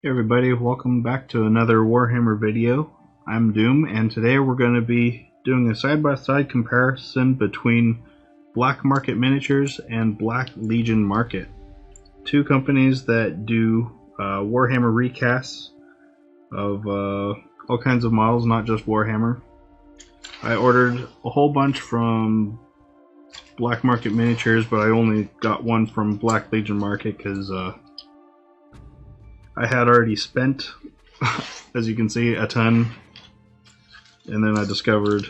Hey everybody, welcome back to another Warhammer video. I'm Doom, and today we're going to be doing a side-by-side comparison between Black Market Miniatures and Black Legion Market. Two companies that do Warhammer recasts of all kinds of models, not just Warhammer. I ordered a whole bunch from Black Market Miniatures, but I only got one from Black Legion Market because I had already spent, as you can see, a ton, and then I discovered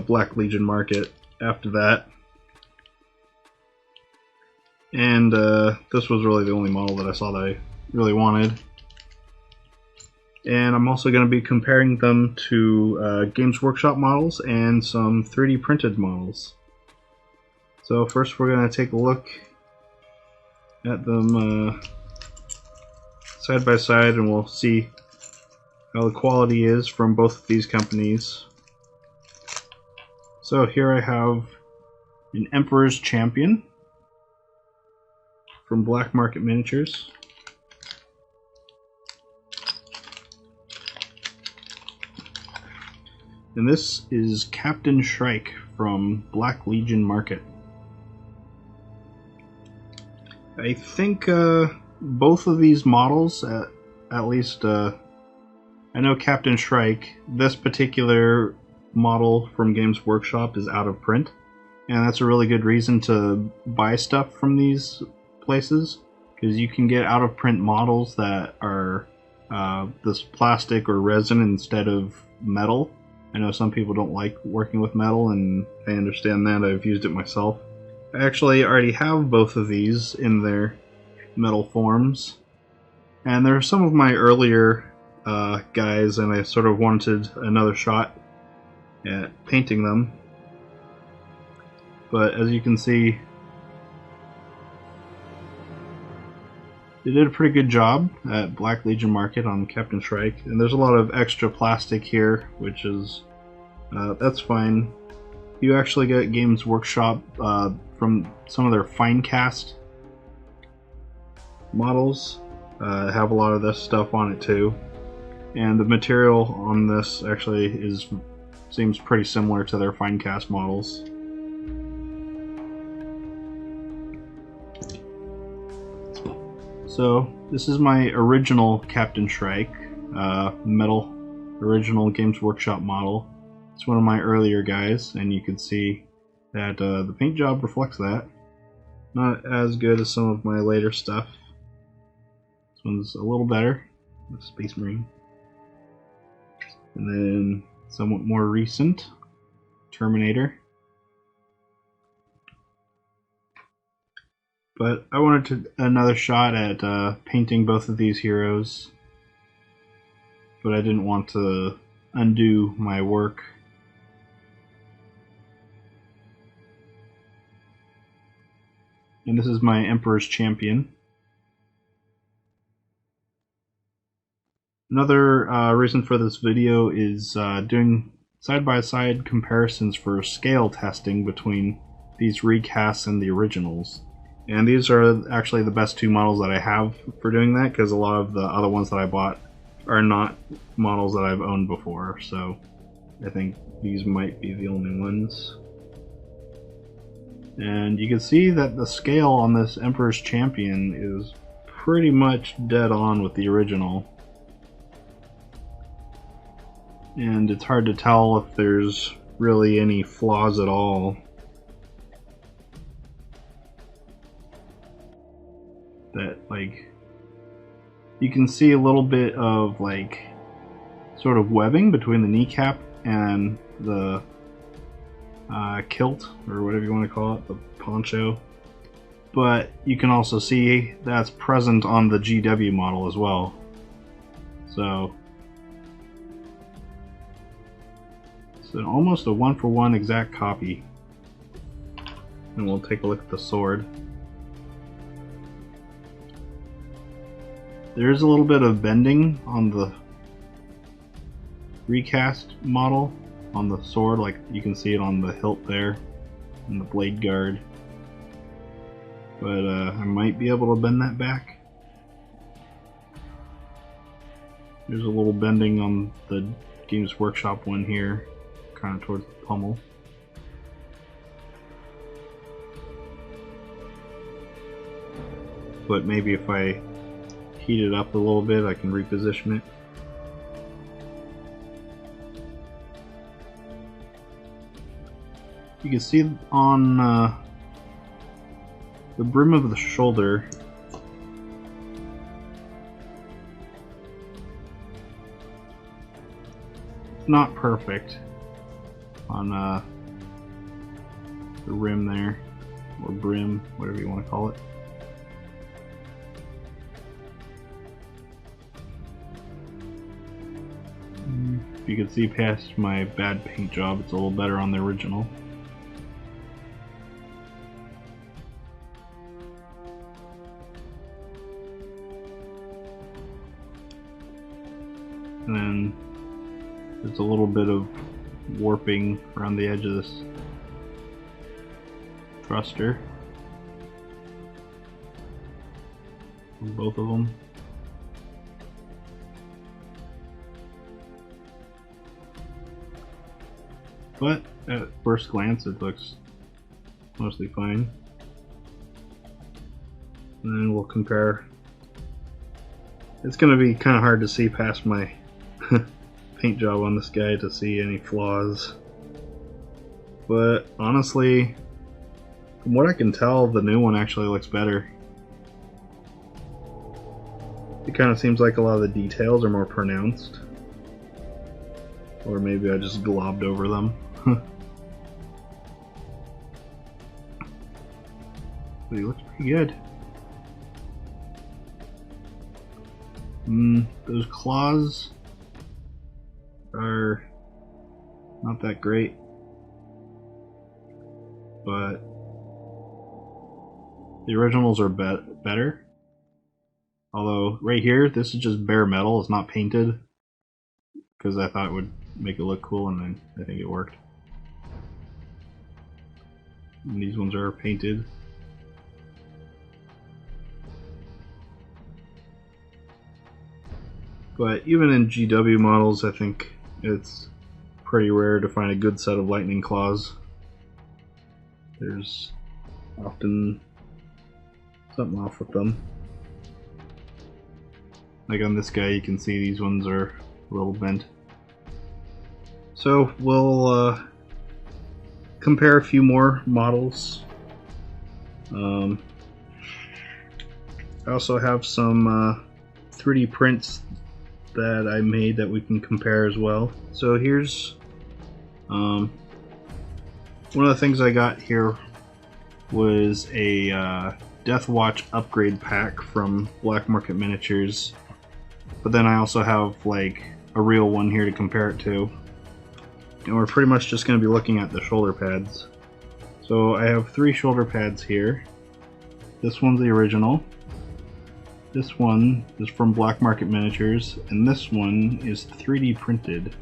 Black Legion Market after that. And this was really the only model that I saw that I really wanted. And I'm also going to be comparing them to Games Workshop models and some 3D printed models. So first we're going to take a look at them side by side, and we'll see how the quality is from both of these companies. So here I have an Emperor's Champion from Black Market Miniatures. And this is Captain Shrike from Black Legion Market. I think both of these models, at least I know Captain Shrike, this particular model from Games Workshop is out of print, and that's a really good reason to buy stuff from these places, because you can get out of print models that are this plastic or resin instead of metal. I know some people don't like working with metal, and I understand that. I've used it myself. I actually already have both of these in their metal forms, and they're some of my earlier guys, and I sort of wanted another shot at painting them. But as you can see, they did a pretty good job at Black Legion Market on Captain Shrike, and there's a lot of extra plastic here, which is that's fine. You actually get Games Workshop from some of their fine cast models have a lot of this stuff on it too, and the material on this actually seems pretty similar to their fine cast models. So this is my original Captain Shrike metal original Games Workshop model. It's one of my earlier guys, and you can see that the paint job reflects that. Not as good as some of my later stuff. This one's a little better, the Space Marine. And then somewhat more recent, Terminator. But I wanted another shot at painting both of these heroes, but I didn't want to undo my work. And this is my Emperor's Champion. Another reason for this video is doing side-by-side comparisons for scale testing between these recasts and the originals. And these are actually the best two models that I have for doing that, because a lot of the other ones that I bought are not models that I've owned before, so I think these might be the only ones. And you can see that the scale on this Emperor's Champion is pretty much dead on with the original. And it's hard to tell if there's really any flaws at all. That, like, you can see a little bit of, like, sort of webbing between the kneecap and the kilt, or whatever you want to call it, the poncho. But you can also see that's present on the GW model as well. So it's almost a one-for-one exact copy. And we'll take a look at the sword. There's a little bit of bending on the recast model on the sword, like you can see it on the hilt there and the blade guard. But I might be able to bend that back. There's a little bending on the Games Workshop one here, kind of towards the pommel. But maybe if I heat it up a little bit, I can reposition it. You can see on the brim of the shoulder, not perfect on the rim there, or brim, whatever you want to call it. If you can see past my bad paint job, it's a little better on the original. And then there's a little bit of warping around the edge of this thruster on both of them. But at first glance it looks mostly fine. And then we'll compare. It's going to be kind of hard to see past my paint job on this guy to see any flaws. But honestly, from what I can tell, the new one actually looks better. It kind of seems like a lot of the details are more pronounced. Or maybe I just globbed over them. But he looks pretty good. Those claws are not that great, but the originals are better. Although right here, this is just bare metal, it's not painted, because I thought it would make it look cool, and then I think it worked. And these ones are painted. But even in GW models, I think it's pretty rare to find a good set of lightning claws. There's often something off with them. Like on this guy, you can see these ones are a little bent. So we'll compare a few more models. I also have some 3D prints that I made that we can compare as well. So here's one of the things I got here was a Death Watch upgrade pack from Black Market Miniatures, but then I also have like a real one here to compare it to, and we're pretty much just going to be looking at the shoulder pads. So I have 3 shoulder pads here. This one's the original. This one is from Black Market Miniatures, and this one is 3D printed.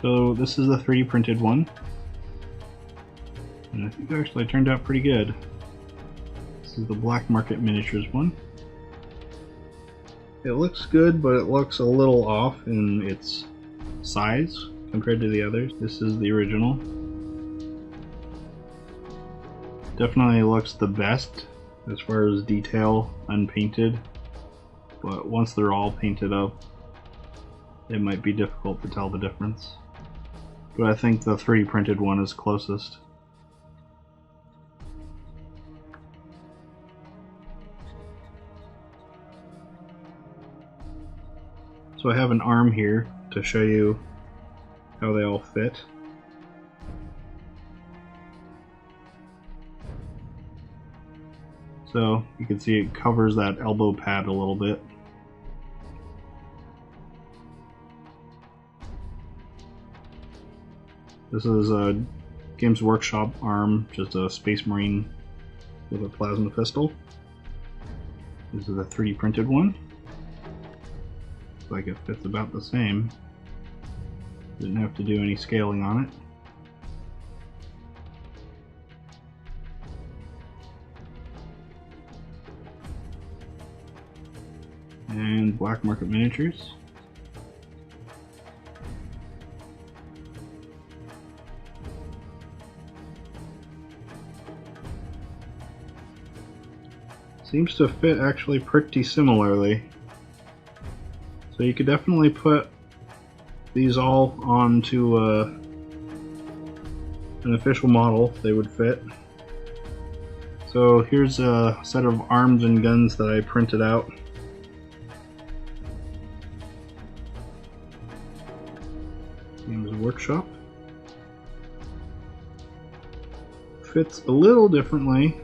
So this is the 3D printed one, and I think it actually turned out pretty good. This is the Black Market Miniatures one. It looks good, but it looks a little off in its size compared to the others. This is the original. Definitely looks the best as far as detail unpainted, but once they're all painted up, it might be difficult to tell the difference. But I think the 3D printed one is closest. So I have an arm here to show you how they all fit. So you can see it covers that elbow pad a little bit. This is a Games Workshop arm, just a Space Marine with a plasma pistol. This is a 3D printed one. Looks like it fits about the same. Didn't have to do any scaling on it. And Black Market Miniatures. seems to fit actually pretty similarly. So you could definitely put these all onto an official model. They would fit. So here's a set of arms and guns that I printed out. Games Workshop. Fits a little differently,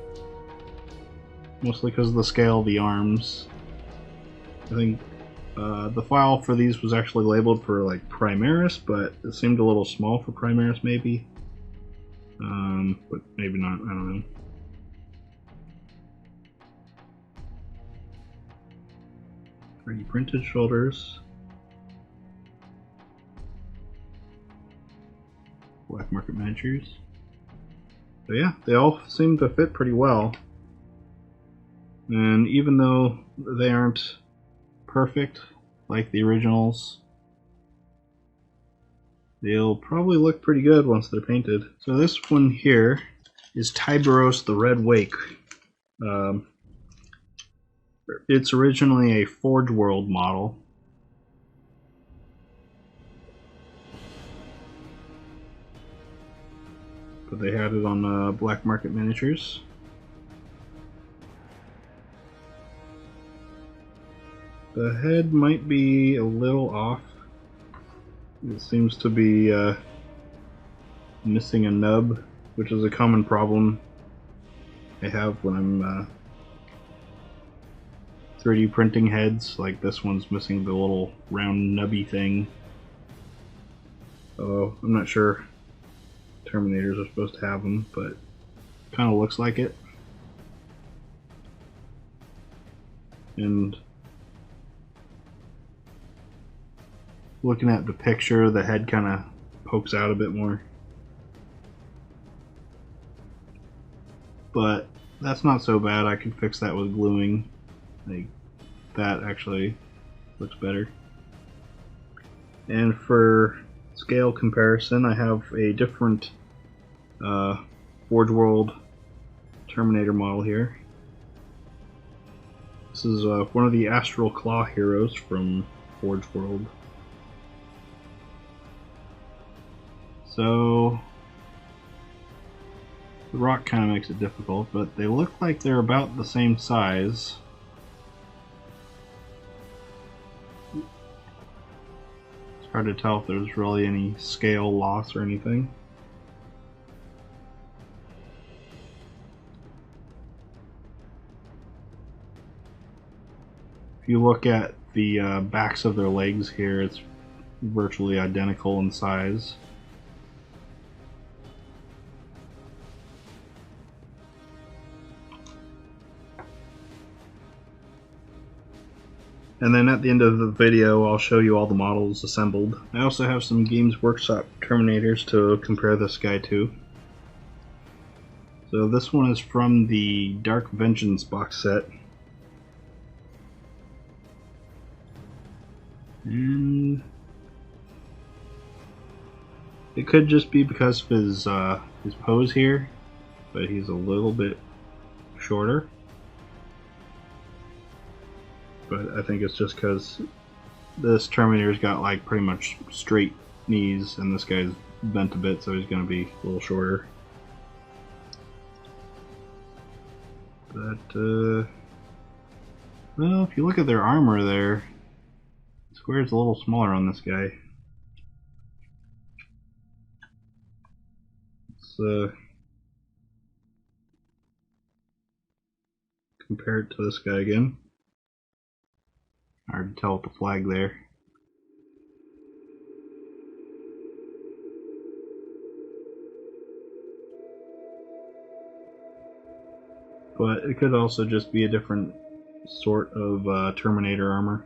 mostly because of the scale of the arms. I think the file for these was actually labeled for like Primaris, but it seemed a little small for Primaris maybe. But maybe not, I don't know. 3D printed shoulders. Black market miniatures. So yeah, they all seem to fit pretty well. And even though they aren't perfect like the originals, they'll probably look pretty good once they're painted. So this one here is Tiberos the Red Wake. It's originally a Forge World model. But they had it on Black Market Miniatures. The head might be a little off. It seems to be missing a nub, which is a common problem I have when I'm 3D printing heads. Like this one's missing the little round nubby thing. Oh, I'm not sure Terminators are supposed to have them, but kind of looks like it. And looking at the picture, the head kind of pokes out a bit more. But that's not so bad. I can fix that with gluing. Like, that actually looks better. And for scale comparison, I have a different Forge World Terminator model here. This is one of the Astral Claw heroes from Forge World. So the rock kind of makes it difficult, but they look like they're about the same size. It's hard to tell if there's really any scale loss or anything. If you look at the backs of their legs here, it's virtually identical in size. And then at the end of the video, I'll show you all the models assembled. I also have some Games Workshop Terminators to compare this guy to. So this one is from the Dark Vengeance box set. And it could just be because of his pose here, but he's a little bit shorter. But I think it's just because this Terminator's got like pretty much straight knees, and this guy's bent a bit, so he's going to be a little shorter. But well, if you look at their armor there, the square's a little smaller on this guy. Let's compare it to this guy again. Hard to tell with the flag there. But it could also just be a different sort of Terminator armor.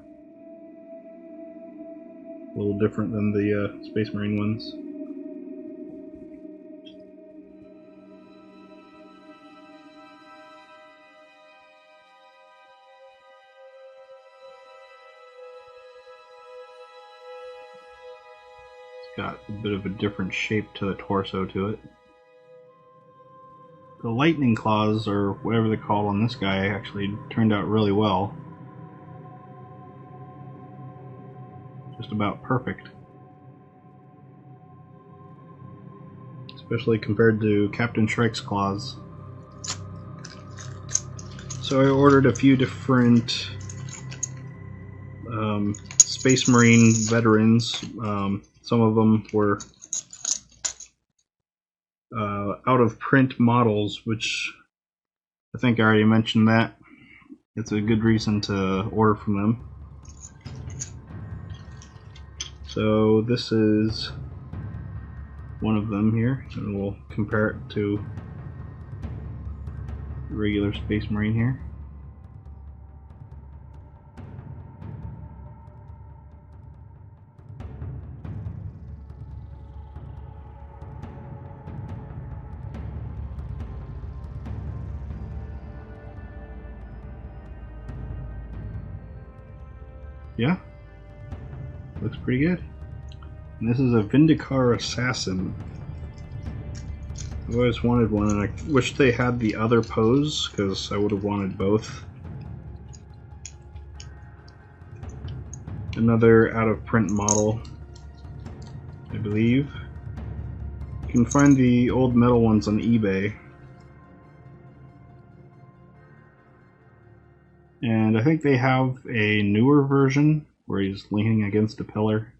A little different than the Space Marine ones. Got a bit of a different shape to the torso to it. The lightning claws, or whatever they're called on this guy, actually turned out really well. Just about perfect. Especially compared to Captain Shrike's claws. So I ordered a few different Space Marine veterans. Some of them were out of print models, which I think I already mentioned that. It's a good reason to order from them. So this is one of them here, and we'll compare it to the regular Space Marine here. Yeah, looks pretty good. And this is a Vindicare assassin. I've always wanted one, and I wish they had the other pose, because I would have wanted both. Another out-of-print model, I believe. You can find the old metal ones on eBay. And I think they have a newer version where he's leaning against a pillar.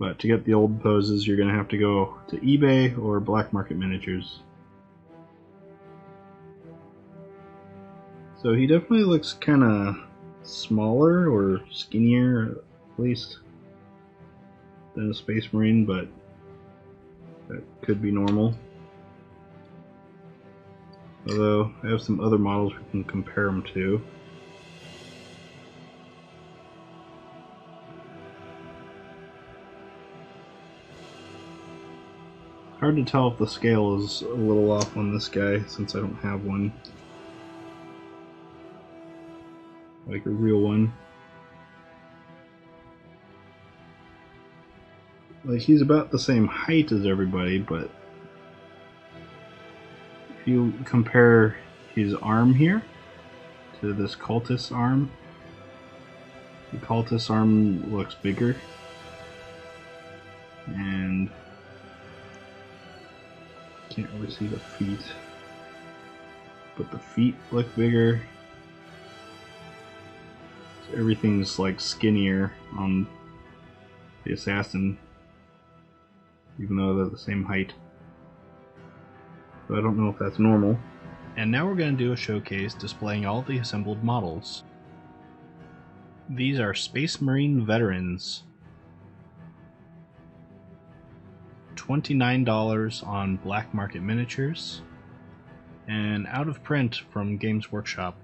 But to get the old poses, you're going to have to go to eBay or Black Market Miniatures. So he definitely looks kind of smaller or skinnier, at least, than a Space Marine, but that could be normal. Although, I have some other models we can compare them to. Hard to tell if the scale is a little off on this guy, since I don't have one. Like a real one. Like, he's about the same height as everybody, but if you compare his arm here to this cultist arm, the cultist arm looks bigger, and can't really see the feet, but the feet look bigger. So everything's like skinnier on the assassin, even though they're the same height. So I don't know if that's normal. And now we're going to do a showcase displaying all the assembled models. These are Space Marine veterans. $29 on Black Market Miniatures, and out of print from Games Workshop.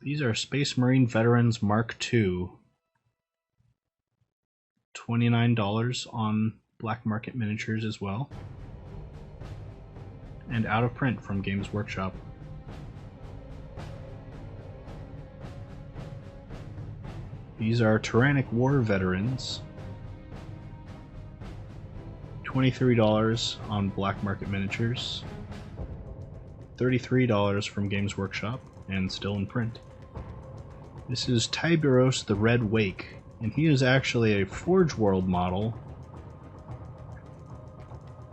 These are Space Marine Veterans Mark II. $29 on Black Market Miniatures as well, and out of print from Games Workshop. These are Tyrannic War Veterans. $23 on Black Market Miniatures. $33 from Games Workshop, and still in print. This is Tiberos the Red Wake, and he is actually a Forge World model.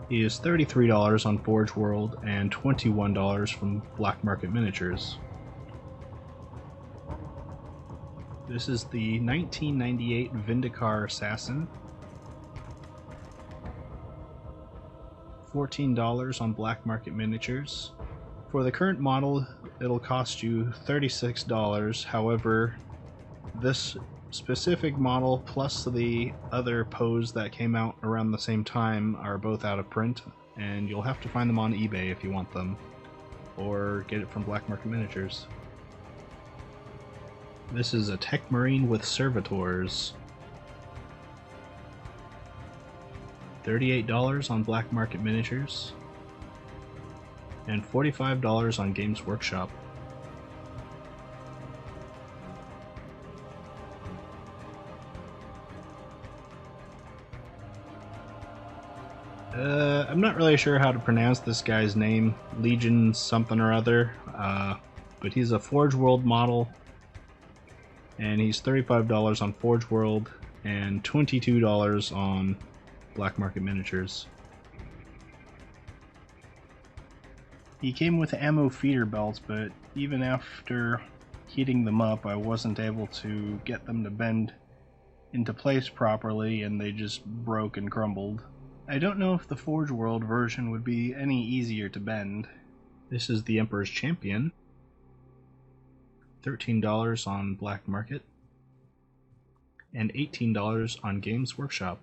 He is $33 on Forge World and $21 from Black Market Miniatures. This is the 1998 Vindicare Assassin. $14 on Black Market Miniatures. For the current model, it'll cost you $36. However, this specific model plus the other pose that came out around the same time are both out of print, and you'll have to find them on eBay if you want them, or get it from Black Market Miniatures. This is a Tech Marine with Servitors. $38 on Black Market Miniatures, and $45 on Games Workshop. I'm not really sure how to pronounce this guy's name, Legion something or other, but he's a Forge World model, and he's $35 on Forge World and $22 on Black Market Miniatures. He came with ammo feeder belts, but even after heating them up, I wasn't able to get them to bend into place properly, and they just broke and crumbled. I don't know if the Forge World version would be any easier to bend. This is the Emperor's Champion. $13 on Black Market and $18 on Games Workshop.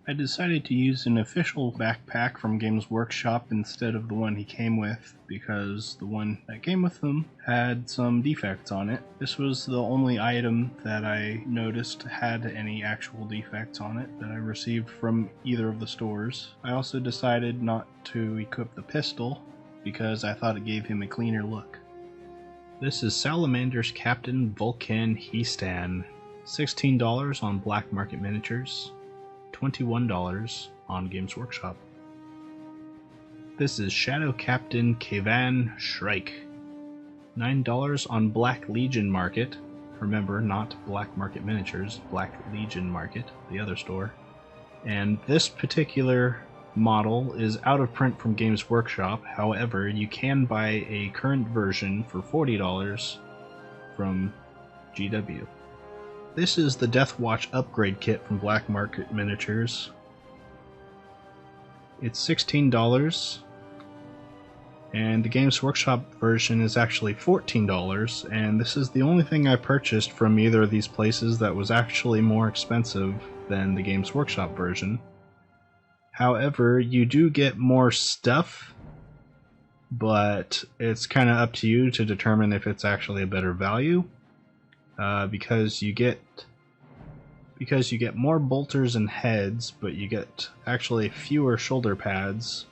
I decided to use an official backpack from Games Workshop instead of the one he came with, because the one that came with them had some defects on it. This was the only item that I noticed had any actual defects on it that I received from either of the stores. I also decided not to equip the pistol because I thought it gave him a cleaner look. This is Salamander's Captain Vulcan Heastan. $16 on Black Market Miniatures. $21 on Games Workshop. This is Shadow Captain Kavan Shrike. $9 on Black Legion Market. Remember, not Black Market Miniatures, Black Legion Market, the other store. And this particular model is out of print from Games Workshop. However, you can buy a current version for $40 from GW. This is the Death Watch upgrade kit from Black Market Miniatures. It's $16, and the Games Workshop version is actually $14, and this is the only thing I purchased from either of these places that was actually more expensive than the Games Workshop version. However, you do get more stuff, but it's kind of up to you to determine if it's actually a better value. Because you get more bolters and heads, but you get actually fewer shoulder pads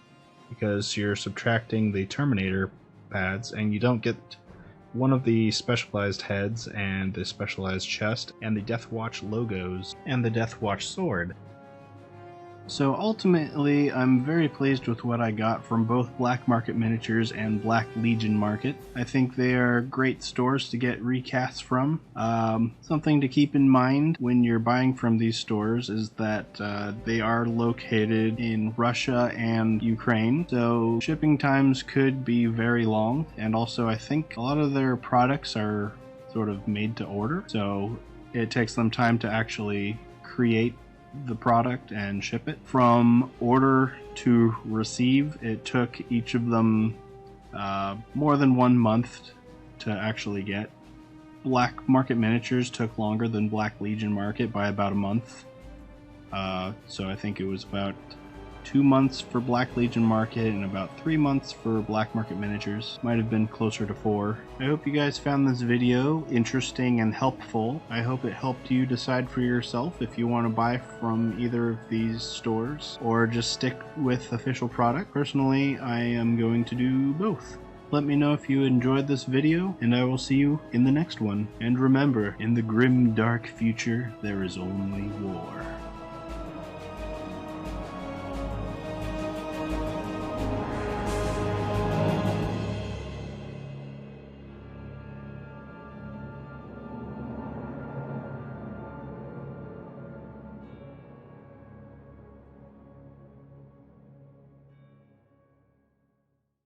because you're subtracting the Terminator pads, and you don't get one of the specialized heads and the specialized chest and the Death Watch logos and the Death Watch sword. So ultimately, I'm very pleased with what I got from both Black Market Miniatures and Black Legion Market. I think they are great stores to get recasts from. Something to keep in mind when you're buying from these stores is that they are located in Russia and Ukraine, so shipping times could be very long, and also I think a lot of their products are sort of made to order, so it takes them time to actually create the product and ship it. From order to receive, it took each of them more than 1 month to actually get. Black Market Miniatures took longer than Black Legion Market by about a month. So I think it was about 2 months for Black Legion Market and about 3 months for Black Market Miniatures. Might have been closer to 4. I hope you guys found this video interesting and helpful. I hope it helped you decide for yourself if you want to buy from either of these stores or just stick with official product. Personally, I am going to do both. Let me know if you enjoyed this video, and I will see you in the next one. And remember, in the grim dark future, there is only war.